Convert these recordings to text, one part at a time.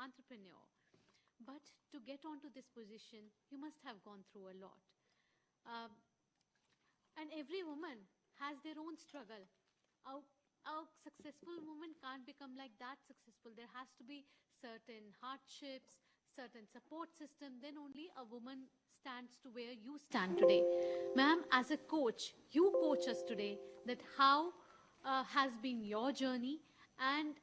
entrepreneur. But to get onto this position, you must have gone through a lot. Um, and every woman has their own struggle. A successful woman can't become like that successful. There has to be certain hardships, certain support system. Then only a woman stands to where you stand today. Ma'am, as a coach, you coach us today that how has been your journey, and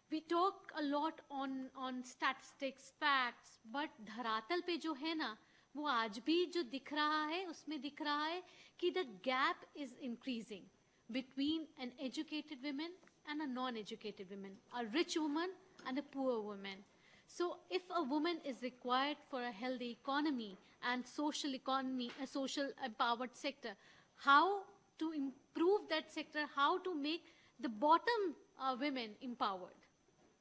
we talk a lot on statistics, facts, but धरातल पे जो है ना, वो आज भी जो दिख रहा है, उसमें दिख रहा है कि the gap is increasing between an educated woman and a non-educated woman, a rich woman and a poor woman. So if a woman is required for a healthy economy and social economy, a social empowered sector, how to improve that sector, how to make the bottom women empowered?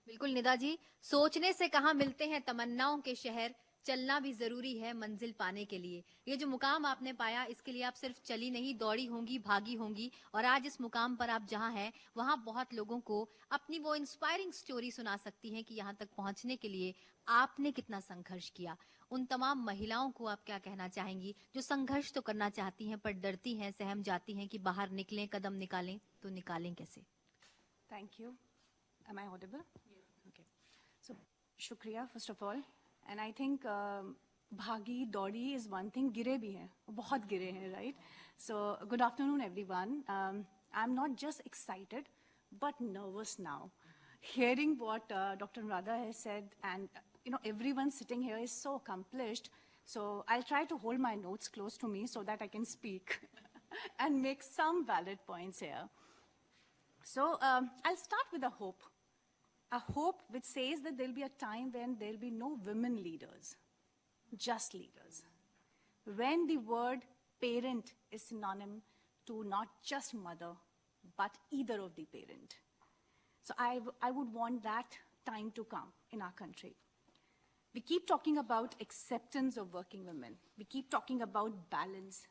बिल्कुल निदा जी, सोचने से कहाँ मिलते हैं तमन्नाओं के शहर, चलना भी जरूरी है मंजिल पाने के लिए। ये जो मुकाम आपने पाया, इसके लिए आप सिर्फ चली नहीं, दौड़ी होंगी, भागी होंगी, और आज इस मुकाम पर आप जहाँ हैं वहाँ बहुत लोगों को अपनी वो इंस्पायरिंग स्टोरी सुना सकती हैं कि यहाँ तक पहुँचने के लिए आपने कितना संघर्ष किया। उन तमाम महिलाओं को आप क्या कहना चाहेंगी जो संघर्ष तो करना चाहती हैं पर डरती हैं, सहम जाती हैं कि बाहर निकलें, कदम निकालें, तो निकालें कैसे? Thank you. Am I audible? Yes. Okay. So, shukriya, first of all. And I think bhagi, daudi is one thing, gire bhi hai. Bahut gire hai, right? So, good afternoon, everyone. I'm not just excited, but nervous now. Hearing what Dr. Radha has said, and everyone sitting here is so accomplished. So, I'll try to hold my notes close to me so that I can speak and make some valid points here. So I'll start with a hope which says that there'll be a time when there'll be no women leaders, just leaders. When the word parent is synonym to not just mother, but either of the parent. So I would want that time to come in our country. We keep talking about acceptance of working women. We keep talking about balance.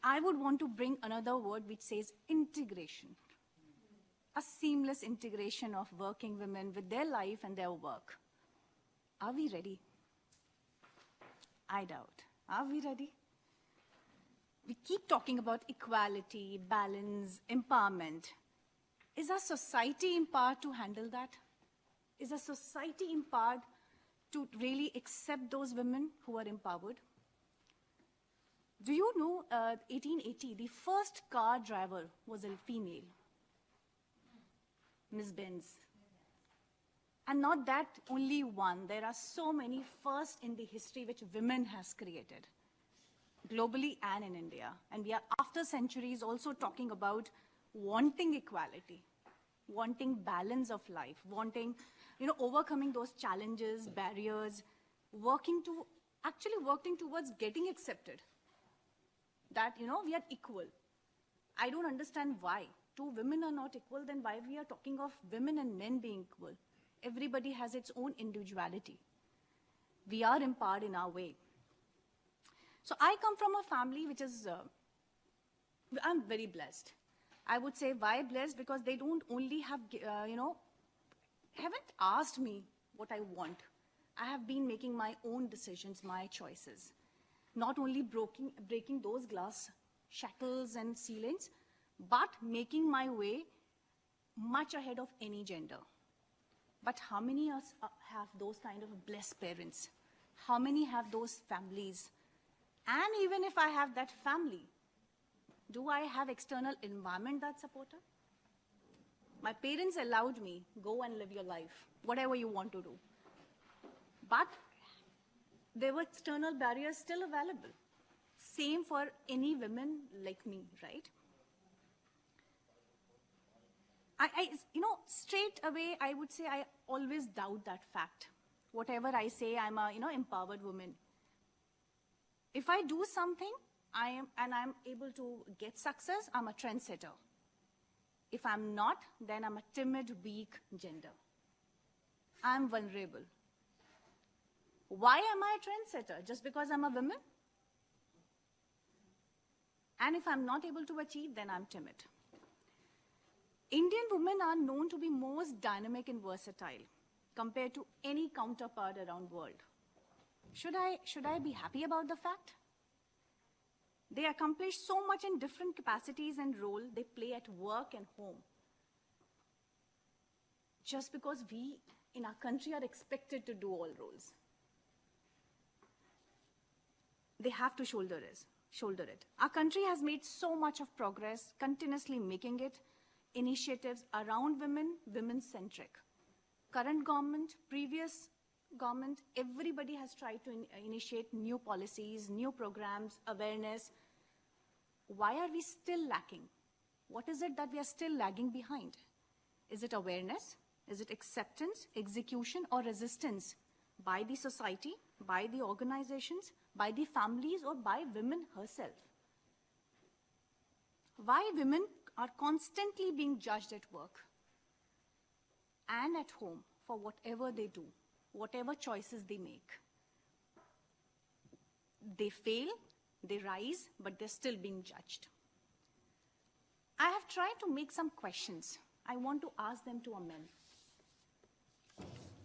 I would want to bring another word which says integration. A seamless integration of working women with their life and their work. Are we ready? I doubt. Are we ready? We keep talking about equality, balance, empowerment. Is our society empowered to handle that? Is our society empowered to really accept those women who are empowered? Do you know, 1880, the first car driver was a female. Ms. Benz. And not that only one. There are so many firsts in the history which women has created, globally and in India. And we are, after centuries, also talking about wanting equality, wanting balance of life, wanting, overcoming those challenges, barriers, working towards getting accepted. That, we are equal. I don't understand why. Two women are not equal, then why we are talking of women and men being equal? Everybody has its own individuality. We are empowered in our way. So I come from a family which is, I'm very blessed. I would say why blessed? Because they don't only have, haven't asked me what I want. I have been making my own decisions, my choices. Not only breaking those glass shackles and ceilings, but making my way much ahead of any gender. But how many of us have those kind of blessed parents? How many have those families? And even if I have that family, do I have external environment that supporter? My parents allowed me, go and live your life, whatever you want to do. But there were external barriers still available. Same for any women like me, right? Straight away, I would say I always doubt that fact. Whatever I say, I'm a, empowered woman. If I do something, I'm able to get success, I'm a trendsetter. If I'm not, then I'm a timid, weak gender. I'm vulnerable. Why am I a trendsetter? Just because I'm a woman? And if I'm not able to achieve, then I'm timid. Indian women are known to be most dynamic and versatile compared to any counterpart around world. Should I be happy about the fact? They accomplish so much in different capacities and role they play at work and home. Just because we in our country are expected to do all roles. They have to shoulder it. Our country has made so much of progress, continuously making it initiatives around women, women-centric. Current government, previous government, everybody has tried to initiate new policies, new programs, awareness. Why are we still lacking? What is it that we are still lagging behind? Is it awareness? Is it acceptance, execution, or resistance by the society, by the organizations, by the families, or by women herself? Why women are constantly being judged at work and at home for whatever they do, whatever choices they make? They fail, they rise, but they're still being judged. I have tried to make some questions. I want to ask them to a man.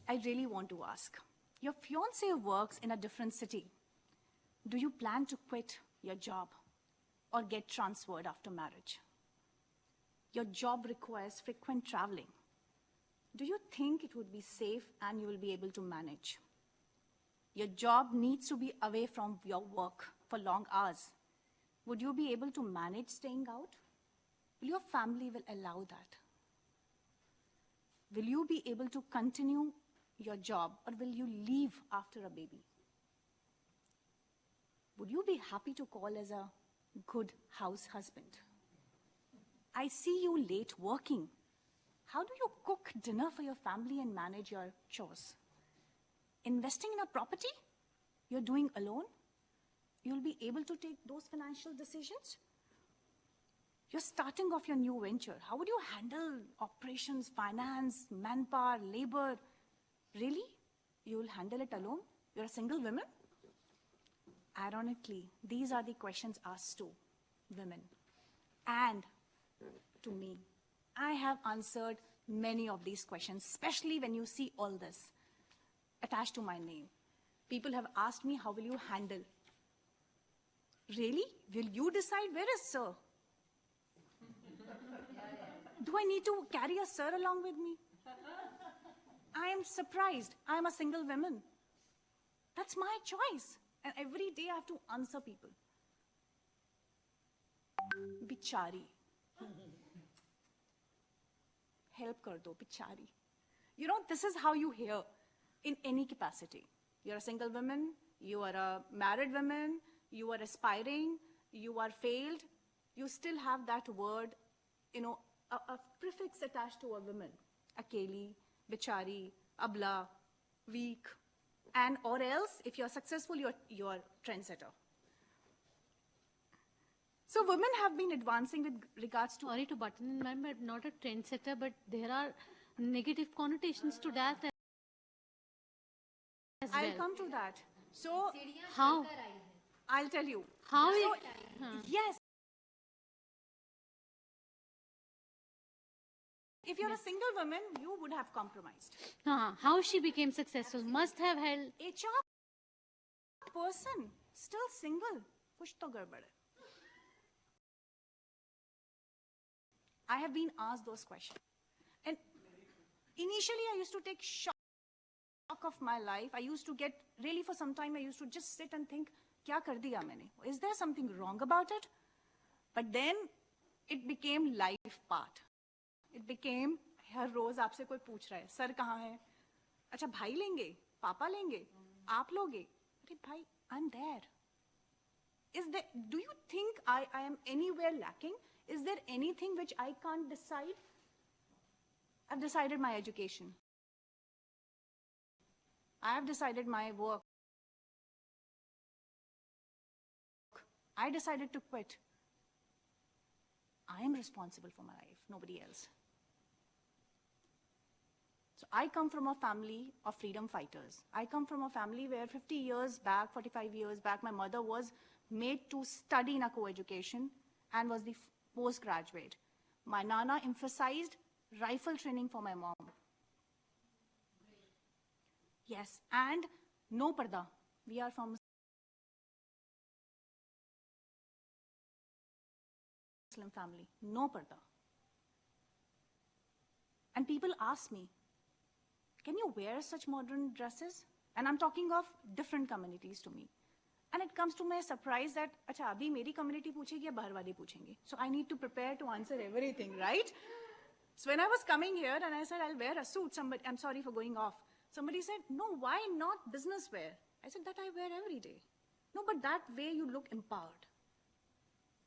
I really want to ask. Your fiancé works in a different city. Do you plan to quit your job or get transferred after marriage? Your job requires frequent traveling. Do you think it would be safe and you will be able to manage? Your job needs to be away from your work for long hours. Would you be able to manage staying out? Will your family will allow that? Will you be able to continue your job or will you leave after a baby? Would you be happy to call as a good house husband? I see you late working. How do you cook dinner for your family and manage your chores? Investing in a property you're doing alone? You'll be able to take those financial decisions? You're starting off your new venture. How would you handle operations, finance, manpower, labor? Really? You'll handle it alone? You're a single woman? Ironically, these are the questions asked to women and to me. I have answered many of these questions, especially when you see all this attached to my name. People have asked me, how will you handle? Really? Will you decide? Where is sir? Do I need to carry a sir along with me? I am surprised. I am a single woman. That's my choice. And every day I have to answer people. Bichari. Help kar do, bichari. You know, this is how you hear in any capacity. You're a single woman, you are a married woman, you are aspiring, you are failed. You still have that word, you know, a prefix attached to a woman. Akeli, bichari, abla, weak. And or else, if you're successful, you're trendsetter. So women have been advancing with regards to... Sorry to button in, ma'am, but not a trendsetter, but there are negative connotations to that as well. I'll come to that. So, How? I'll tell you. How So, it- yes. If you're a single woman, you would have compromised. How she became successful must have held. HR person, still single. Kuch to gadbad hai. I have been asked those questions. And initially, I used to take shock of my life. I used to get, really for some time, I used to just sit and think, kya kar diya maine? Is there something wrong about it? But then, it became life part. It became, हर रोज आपसे कोई पूछ रहा है, sir कहाँ है? अच्छा भाई लेंगे, पापा लेंगे, आप लोगे? अरे भाई, I'm there. Is there? Do you think I am anywhere lacking? Is there anything which I can't decide? I've decided my education. I have decided my work. I decided to quit. I am responsible for my life, nobody else. So I come from a family of freedom fighters. I come from a family where 50 years back, 45 years back, my mother was made to study in a co-education and was the postgraduate. My nana emphasized rifle training for my mom. Yes, and no parda. We are from Muslim family. No parda. And people ask me, can you wear such modern dresses? And I'm talking of different communities to me. And it comes to my surprise that, acha, abhi meri community पूछेगी या बाहर वाले पूछेंगे. So I need to prepare to answer everything, right? So when I was coming here and I said, I'll wear a suit, I'm sorry for going off. Somebody said, no, why not business wear? I said, that I wear every day. No, but that way you look empowered.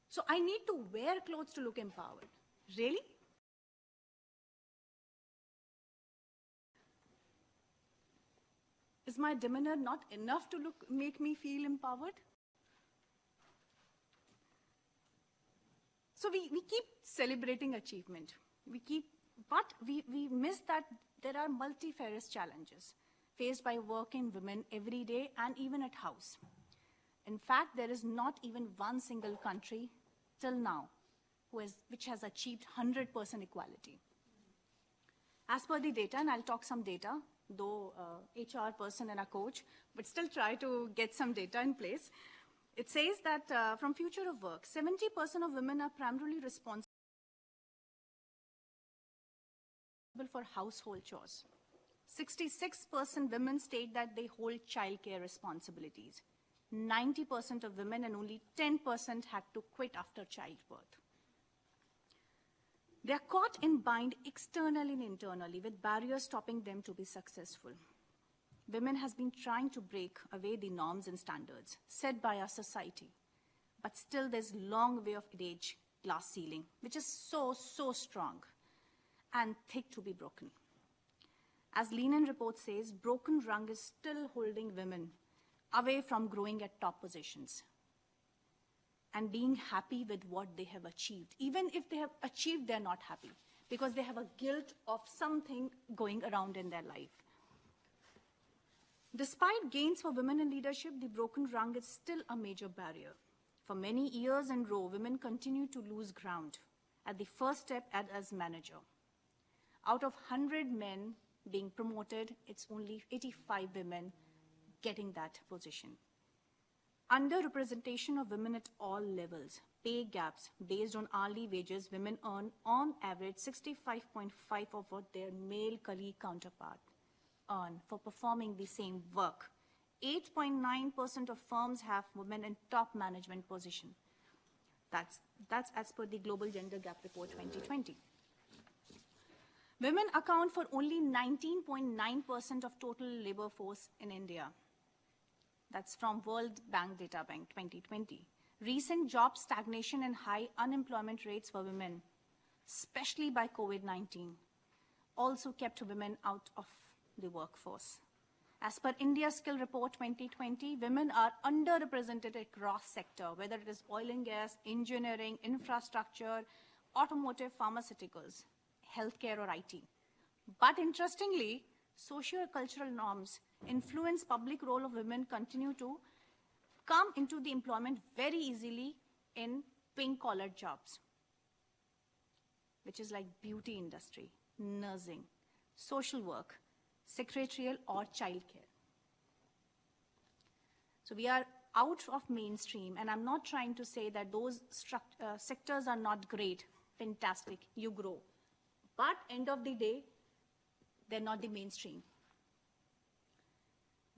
So I need to wear clothes to look empowered. Really? Is my demeanor not enough to make me feel empowered? So we keep celebrating achievement. But we miss that there are multifarious challenges faced by working women every day and even at house. In fact, there is not even one single country till now which has achieved 100% equality. As per the data, and I'll talk some data, though HR person and a coach, but still try to get some data in place. It says that from Future of Work, 70% of women are primarily responsible for household chores. 66% women state that they hold childcare responsibilities. 90% of women and only 10% had to quit after childbirth. They are caught in bind externally and internally with barriers stopping them to be successful. Women has been trying to break away the norms and standards set by our society, but still there's a long way of age glass ceiling, which is so strong and thick to be broken. As Lenin report says, broken rung is still holding women away from growing at top positions and being happy with what they have achieved. Even if they have achieved, they're not happy because they have a guilt of something going around in their life. Despite gains for women in leadership, the broken rung is still a major barrier. For many years in a row, women continue to lose ground at the first step as manager. Out of 100 men being promoted, it's only 85 women getting that position. Underrepresentation of women at all levels, pay gaps based on hourly wages, women earn on average 65.5% of what their male colleague counterpart earn for performing the same work. 8.9% of firms have women in top management position. That's as per the Global Gender Gap Report 2020. Women account for only 19.9% of total labor force in India. That's from World Bank Data Bank 2020. Recent job stagnation and high unemployment rates for women, especially by COVID-19, also kept women out of the workforce. As per India Skill Report 2020, women are underrepresented across sector, whether it is oil and gas, engineering, infrastructure, automotive, pharmaceuticals, healthcare or IT. But interestingly, socio-cultural norms influence public role of women continue to come into the employment very easily in pink-collar jobs, which is like beauty industry, nursing, social work, secretarial or childcare. So we are out of mainstream, and I'm not trying to say that those sectors are not great, fantastic, you grow. But end of the day, they're not the mainstream.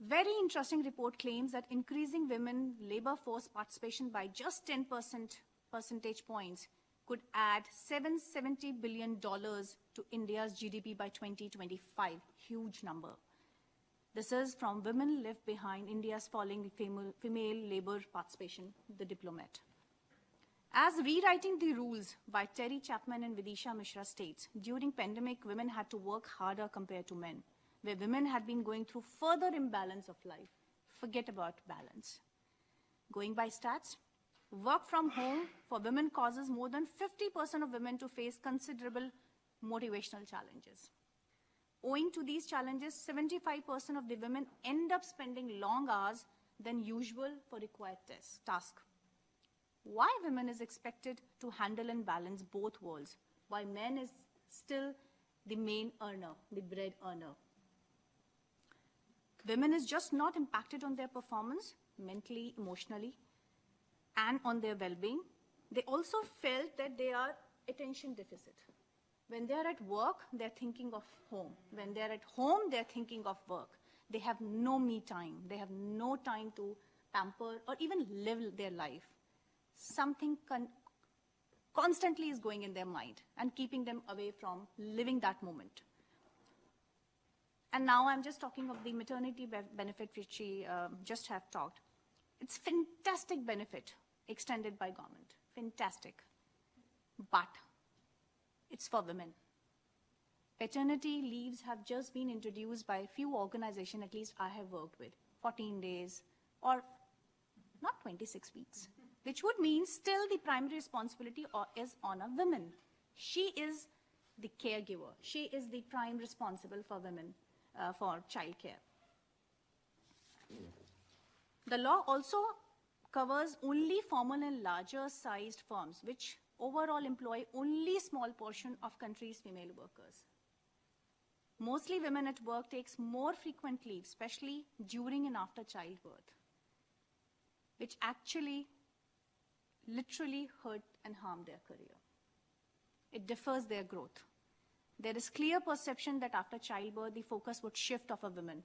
Very interesting report claims that increasing women labor force participation by just 10 percentage points could add $770 billion to India's GDP by 2025. Huge number. This is from Women Left Behind, India's Falling Female Labor Participation, The Diplomat. As Rewriting the Rules by Terry Chapman and Vidisha Mishra states, during pandemic, women had to work harder compared to men, where women had been going through further imbalance of life. Forget about balance. Going by stats, work from home for women causes more than 50% of women to face considerable motivational challenges. Owing to these challenges, 75% of the women end up spending long hours than usual for required tasks. Why women is expected to handle and balance both worlds, while men is still the main earner, the bread earner? women is just not impacted on their performance, mentally, emotionally, and on their well-being. They also felt that they are attention deficit. When they are at work, they're thinking of home. When they're at home, they're thinking of work. They have no me time. They have no time to pamper or even live their life. Something constantly is going in their mind and keeping them away from living that moment. And now I'm just talking of the maternity benefit which we just have talked. It's fantastic benefit extended by government. Fantastic. But it's for women. Paternity leaves have just been introduced by a few organizations, at least I have worked with, 14 days or not 26 weeks, which would mean still the primary responsibility is on a woman. She is the caregiver. She is the prime responsible for women, for childcare. The law also covers only formal and larger sized firms, which overall employ only small portion of country's female workers. Mostly women at work takes more frequent leave, especially during and after childbirth, which actually literally hurt and harm their career. It defers their growth. There is clear perception that after childbirth, the focus would shift of a woman,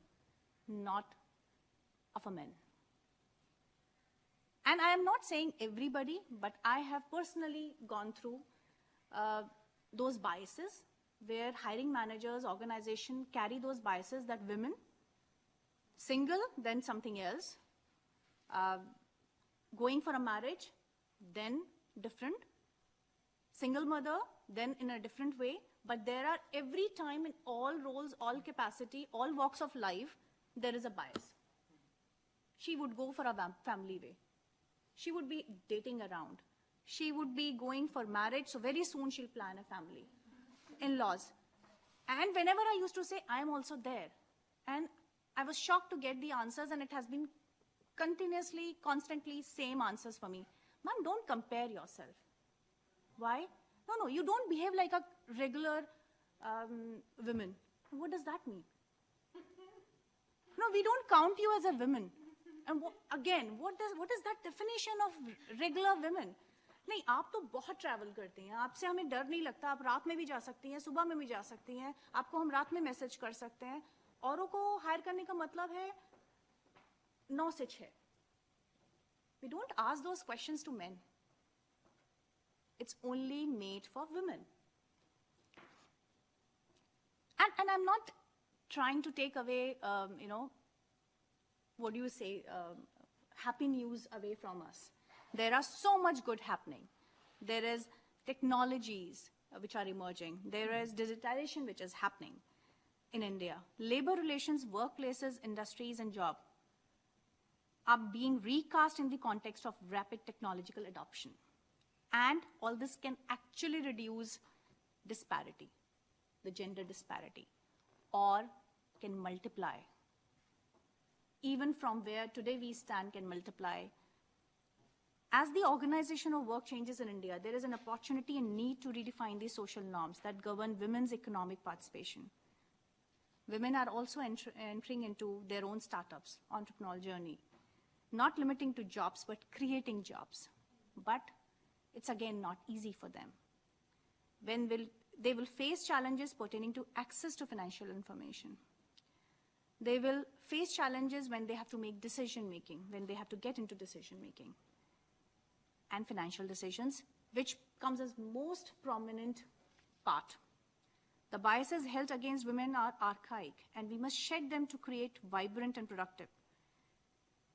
not of a man. And I am not saying everybody, but I have personally gone through those biases where hiring managers, organization carry those biases that women, single, then something else, going for a marriage, then different, single mother, then in a different way, but there are every time in all roles, all capacity, all walks of life, there is a bias. She would go for a family way. She would be dating around. She would be going for marriage, so very soon she'll plan a family. In-laws. And whenever I used to say, I am also there. And I was shocked to get the answers, and it has been continuously, constantly same answers for me. Ma'am, don't compare yourself. Why? No, you don't behave like a regular woman. What does that mean? No, we don't count you as a woman. And again, what is that definition of regular women? नहीं, आप तो बहुत travel करती हैं, आपसे हमें डर नहीं लगता, आप रात में भी जा सकती हैं, सुबह में भी जा सकती हैं, आपको हम रात में मैसेज कर सकते हैं, औरों को हायर करने का मतलब है 9 से 6. We don't ask those questions to men. It's only made for women. And I'm not trying to take away, what do you say, happy news away from us. There are so much good happening. There is technologies which are emerging. There is digitalization which is happening in India. Labor relations, workplaces, industries, and job are being recast in the context of rapid technological adoption. And all this can actually reduce disparity, the gender disparity, or can multiply. Even from where today we stand can multiply. As the organization of work changes in India, there is an opportunity and need to redefine the social norms that govern women's economic participation. Women are also entering into their own startups, entrepreneurial journey, not limiting to jobs, but creating jobs. But it's again not easy for them. They will face challenges pertaining to access to financial information. They will face challenges when they have to make decision making, when they have to get into decision making and financial decisions, which comes as most prominent part. The biases held against women are archaic, and we must shed them to create vibrant and productive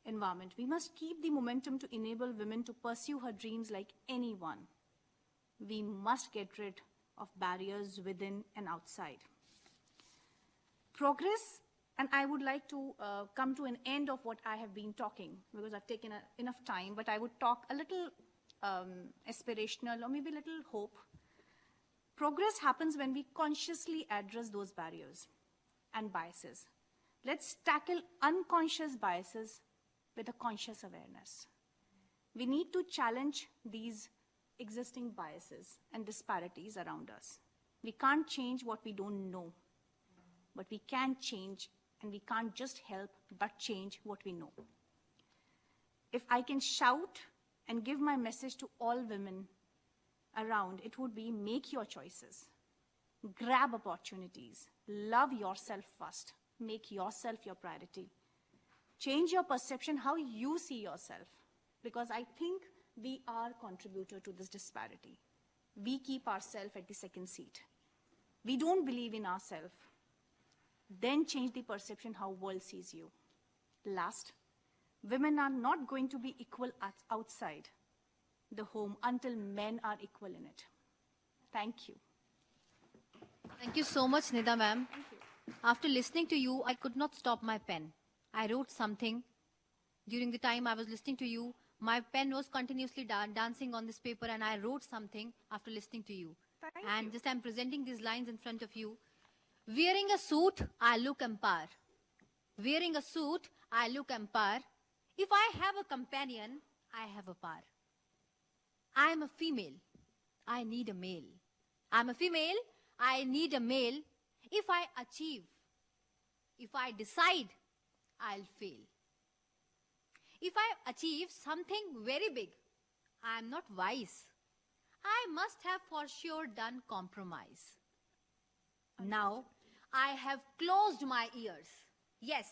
environment. We must keep the momentum to enable women to pursue her dreams like anyone. We must get rid of barriers within and outside. Progress, and I would like to come to an end of what I have been talking, because I've taken enough time, but I would talk a little aspirational or maybe a little hope. Progress happens when we consciously address those barriers and biases. Let's tackle unconscious biases with a conscious awareness. We need to challenge these existing biases and disparities around us. We can't change what we don't know, but we can change and we can't just help but change what we know. If I can shout and give my message to all women around, it would be make your choices, grab opportunities, love yourself first, make yourself your priority. Change your perception, how you see yourself, because I think we are contributor to this disparity. We keep ourselves at the second seat. We don't believe in ourselves. Then change the perception how world sees you. Last, women are not going to be equal outside the home until men are equal in it. Thank you. Thank you so much, Nida ma'am. After listening to you, I could not stop my pen. I wrote something. During the time I was listening to you, my pen was continuously dancing on this paper, and I wrote something after listening to you. Thank you. Just I'm presenting these lines in front of you. Wearing a suit, I look empire. Wearing a suit, I look empire. If I have a companion, I have a par. I am a female. I need a male. I'm a female. I need a male. If I achieve, if I decide, I'll fail. If I achieve something very big, I am not wise. I must have for sure done compromise. Now, I have closed my ears. Yes,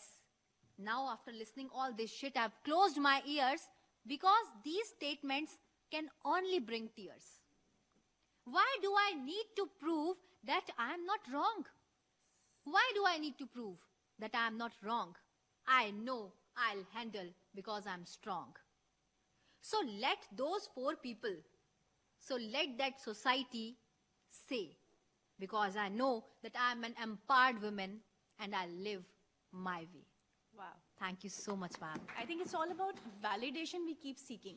now after listening all this shit, I've closed my ears because these statements can only bring tears. Why do I need to prove that I am not wrong? Why do I need to prove that I am not wrong? I know I'll handle because I'm strong. So let those four people, so let that society say, because I know that I'm an empowered woman and I'll live my way. Wow. Thank you so much, ma'am. I think it's all about validation we keep seeking.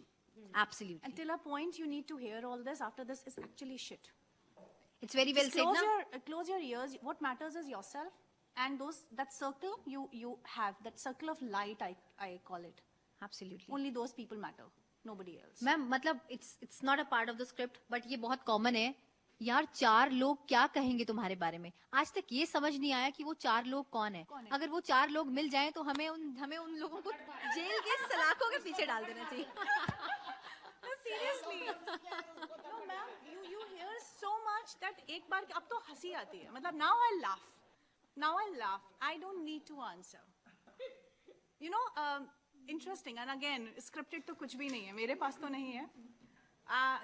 Absolutely. Until a point you need to hear all this, after this is actually shit. It's very well Just said. close your ears. What matters is yourself and that circle you have, that circle of light, I call it. Absolutely. Only those people matter, nobody else. Ma'am मतलब it's not a part of the script, but ये बहुत common है. यार 4 लोग क्या कहेंगे तुम्हारे बारे में? आज तक ये समझ नहीं आया कि वो 4 लोग कौन है. अगर वो 4 लोग मिल जाएं तो हमें उन लोगों को जेल के सलाखों के पीछे डाल देना चाहिए. No, seriously. No, ma'am, you hear so much that एक बार अब तो हंसी आती है. मतलब now I laugh. I don't need to answer. You know, interesting. And again, scripted तो कुछ भी नहीं है. मेरे पास तो नहीं है.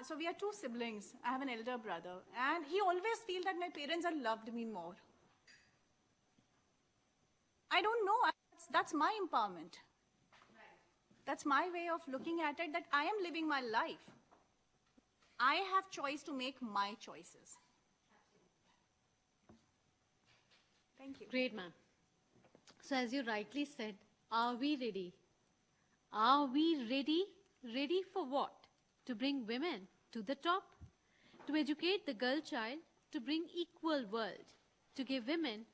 So we are 2 siblings. I have an elder brother, and he always feels that my parents have loved me more. I don't know. That's my empowerment. That's my way of looking at it, that I am living my life. I have choice to make my choices. Thank you. Great, ma'am. So as you rightly said, are we ready? Are we ready? Ready for what? To bring women to the top? To educate the girl child? To bring equal world? To give women